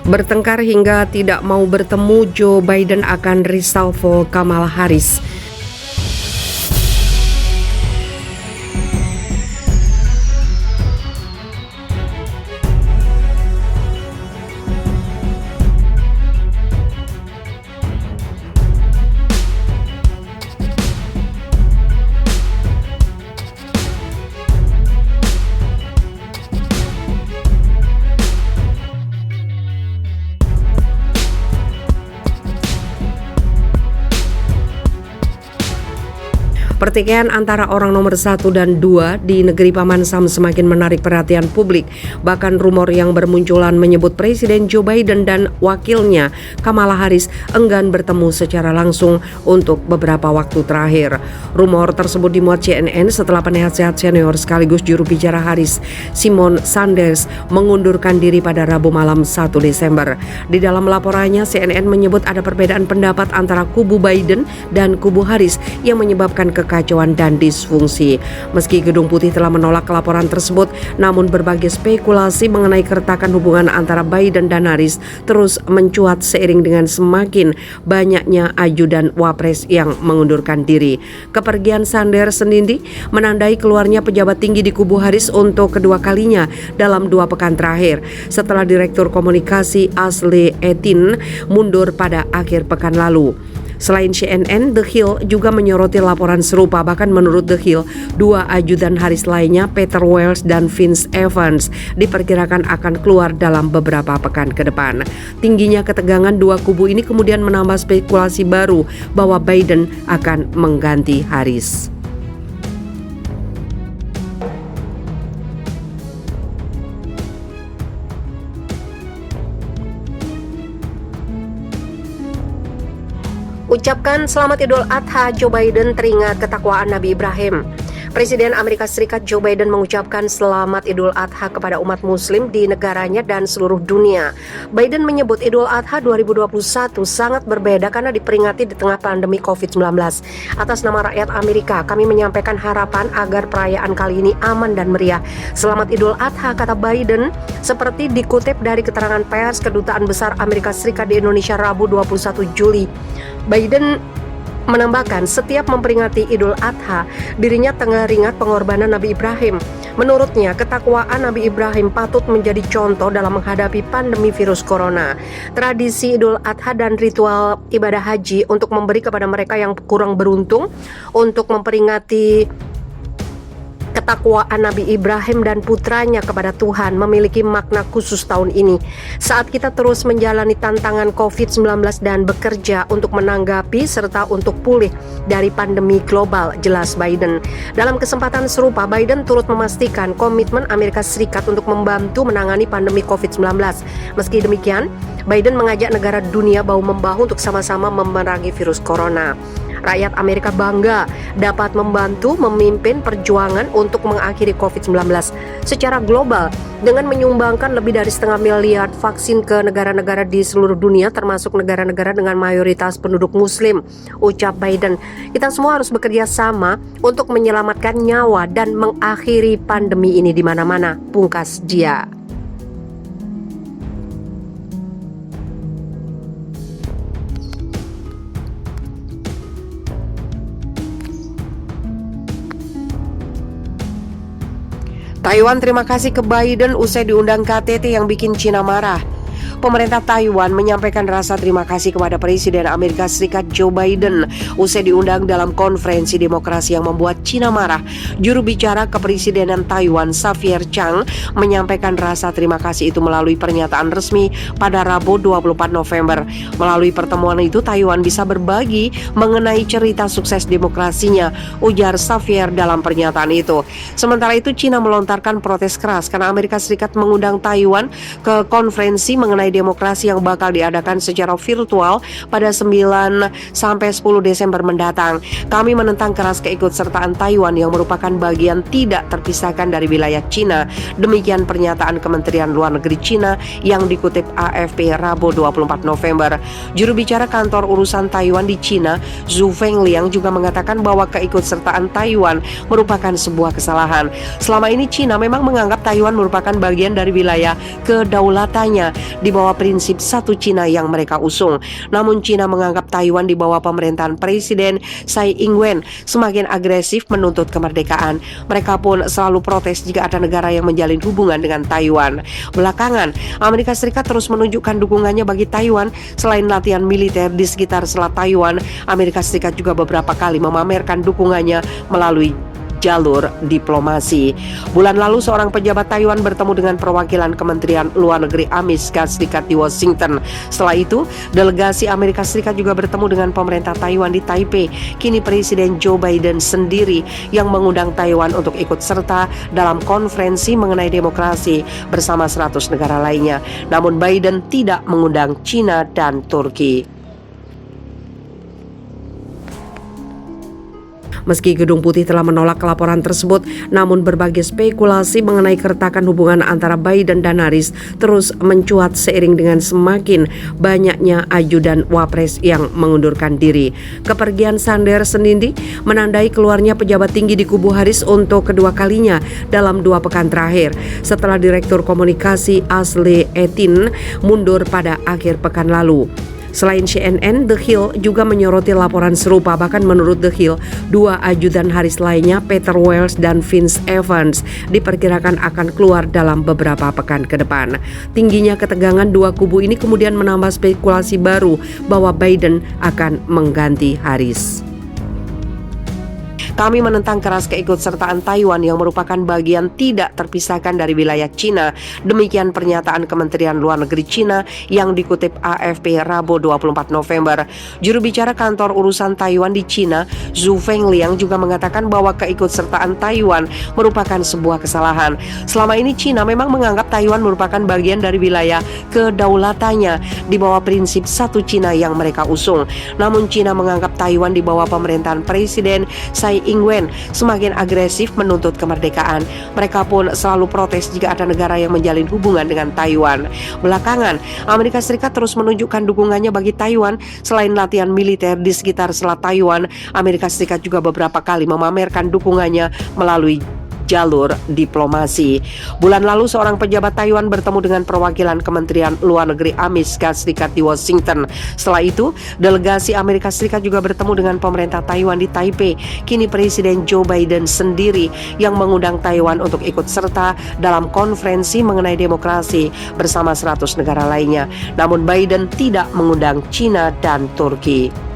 Bertengkar hingga tidak mau bertemu, Joe Biden akan reshuffle Kamala Harris. Pertikaian antara orang nomor 1 dan 2 di negeri Paman Sam semakin menarik perhatian publik. Bahkan rumor yang bermunculan menyebut Presiden Joe Biden dan wakilnya Kamala Harris enggan bertemu secara langsung untuk beberapa waktu terakhir. Rumor tersebut dimuat CNN setelah penasehat senior sekaligus juru bicara Harris, Simon Sanders, mengundurkan diri pada Rabu malam 1 Desember. Di dalam laporannya, CNN menyebut ada perbedaan pendapat antara kubu Biden dan kubu Harris yang menyebabkan kekacauan dan disfungsi. Meski Gedung Putih telah menolak laporan tersebut, namun berbagai spekulasi mengenai keretakan hubungan antara Biden dan Harris terus mencuat seiring dengan semakin banyaknya ajudan wapres yang mengundurkan diri. Kepergian Sanders sendiri menandai keluarnya pejabat tinggi di kubu Harris untuk kedua kalinya dalam 2 pekan terakhir, setelah Direktur Komunikasi Ashley Etin mundur pada akhir pekan lalu. Selain CNN, The Hill juga menyoroti laporan serupa. Bahkan menurut The Hill, 2 ajudan Harris lainnya, Peter Wells dan Vince Evans, diperkirakan akan keluar dalam beberapa pekan ke depan. Tingginya ketegangan 2 kubu ini kemudian menambah spekulasi baru bahwa Biden akan mengganti Harris. Ucapkan selamat Idul Adha, Joe Biden teringat ketakwaan Nabi Ibrahim. Presiden Amerika Serikat Joe Biden mengucapkan selamat Idul Adha kepada umat muslim di negaranya dan seluruh dunia. Biden menyebut Idul Adha 2021 sangat berbeda karena diperingati di tengah pandemi COVID-19. Atas nama rakyat Amerika, kami menyampaikan harapan agar perayaan kali ini aman dan meriah. Selamat Idul Adha, kata Biden, seperti dikutip dari keterangan pers Kedutaan Besar Amerika Serikat di Indonesia Rabu 21 Juli. Biden menambahkan setiap memperingati Idul Adha, dirinya tengah ingat pengorbanan Nabi Ibrahim. Menurutnya, ketakwaan Nabi Ibrahim patut menjadi contoh dalam menghadapi pandemi virus corona. Tradisi Idul Adha dan ritual ibadah haji untuk memberi kepada mereka yang kurang beruntung, untuk memperingati ketakwaan Nabi Ibrahim dan putranya kepada Tuhan memiliki makna khusus tahun ini. Saat kita terus menjalani tantangan COVID-19 dan bekerja untuk menanggapi serta untuk pulih dari pandemi global, jelas Biden. Dalam kesempatan serupa, Biden turut memastikan komitmen Amerika Serikat untuk membantu menangani pandemi COVID-19. Meski demikian, Biden mengajak negara dunia bahu-membahu untuk sama-sama memerangi virus corona. Rakyat Amerika bangga dapat membantu memimpin perjuangan untuk mengakhiri COVID-19 secara global dengan menyumbangkan lebih dari 0,5 miliar vaksin ke negara-negara di seluruh dunia, termasuk negara-negara dengan mayoritas penduduk muslim, ucap Biden. Kita semua harus bekerja sama untuk menyelamatkan nyawa dan mengakhiri pandemi ini di mana-mana, pungkas dia. Taiwan terima kasih ke Biden usai diundang KTT yang bikin Cina marah. Pemerintah Taiwan menyampaikan rasa terima kasih kepada Presiden Amerika Serikat Joe Biden usai diundang dalam konferensi demokrasi yang membuat Cina marah. Juru bicara Kepresidenan Taiwan, Xavier Chang, menyampaikan rasa terima kasih itu melalui pernyataan resmi pada Rabu 24 November. Melalui pertemuan itu, Taiwan bisa berbagi mengenai cerita sukses demokrasinya, ujar Xavier dalam pernyataan itu. Sementara itu, Cina melontarkan protes keras karena Amerika Serikat mengundang Taiwan ke konferensi mengenai demokrasi yang bakal diadakan secara virtual pada 9 sampai 10 Desember mendatang. Kami menentang keras keikutsertaan Taiwan yang merupakan bagian tidak terpisahkan dari wilayah Cina. Demikian pernyataan Kementerian Luar Negeri Cina yang dikutip AFP Rabu 24 November. Juru bicara kantor urusan Taiwan di Cina, Zhu Fengliang, juga mengatakan bahwa keikutsertaan Taiwan merupakan sebuah kesalahan. Selama ini Cina memang menganggap Taiwan merupakan bagian dari wilayah kedaulatannya di bawah bawah prinsip satu Cina yang mereka usung. Namun Cina menganggap Taiwan di bawah pemerintahan Presiden Tsai Ing-wen semakin agresif menuntut kemerdekaan. Mereka pun selalu protes jika ada negara yang menjalin hubungan dengan Taiwan. Belakangan, Amerika Serikat terus menunjukkan dukungannya bagi Taiwan. Selain latihan militer di sekitar Selat Taiwan, Amerika Serikat juga beberapa kali memamerkan dukungannya melalui jalur diplomasi. Bulan lalu seorang pejabat Taiwan bertemu dengan perwakilan Kementerian Luar Negeri Amerika Serikat di Washington. Setelah itu, delegasi Amerika Serikat juga bertemu dengan pemerintah Taiwan di Taipei. Kini Presiden Joe Biden sendiri yang mengundang Taiwan untuk ikut serta dalam konferensi mengenai demokrasi bersama 100 negara lainnya. Namun Biden tidak mengundang China dan Turki. Meski Gedung Putih telah menolak laporan tersebut, namun berbagai spekulasi mengenai keretakan hubungan antara Biden dan Harris terus mencuat seiring dengan semakin banyaknya ajudan wapres yang mengundurkan diri. Kepergian Sanders sendiri menandai keluarnya pejabat tinggi di kubu Harris untuk kedua kalinya dalam 2 pekan terakhir, setelah Direktur Komunikasi Ashley Etin mundur pada akhir pekan lalu. Selain CNN, The Hill juga menyoroti laporan serupa. Bahkan menurut The Hill, 2 ajudan Harris lainnya, Peter Wells dan Vince Evans, diperkirakan akan keluar dalam beberapa pekan ke depan. Tingginya ketegangan 2 kubu ini kemudian menambah spekulasi baru bahwa Biden akan mengganti Harris. Kami menentang keras keikutsertaan Taiwan yang merupakan bagian tidak terpisahkan dari wilayah Cina. Demikian pernyataan Kementerian Luar Negeri Cina yang dikutip AFP Rabu 24 November. Juru bicara kantor urusan Taiwan di Cina, Zhu Fengliang, juga mengatakan bahwa keikutsertaan Taiwan merupakan sebuah kesalahan. Selama ini Cina memang menganggap Taiwan merupakan bagian dari wilayah kedaulatannya di bawah prinsip satu Cina yang mereka usung. Namun Cina menganggap Taiwan di bawah pemerintahan Presiden Tsai Ing-wen semakin agresif menuntut kemerdekaan. Mereka pun selalu protes jika ada negara yang menjalin hubungan dengan Taiwan. Belakangan, Amerika Serikat terus menunjukkan dukungannya bagi Taiwan. Selain latihan militer di sekitar Selat Taiwan, Amerika Serikat juga beberapa kali memamerkan dukungannya melalui jalur diplomasi. Bulan lalu seorang pejabat Taiwan bertemu dengan perwakilan Kementerian Luar Negeri Amerika Serikat di Washington. Setelah itu, delegasi Amerika Serikat juga bertemu dengan pemerintah Taiwan di Taipei. Kini Presiden Joe Biden sendiri yang mengundang Taiwan untuk ikut serta dalam konferensi mengenai demokrasi bersama 100 negara lainnya. Namun Biden tidak mengundang China dan Turki.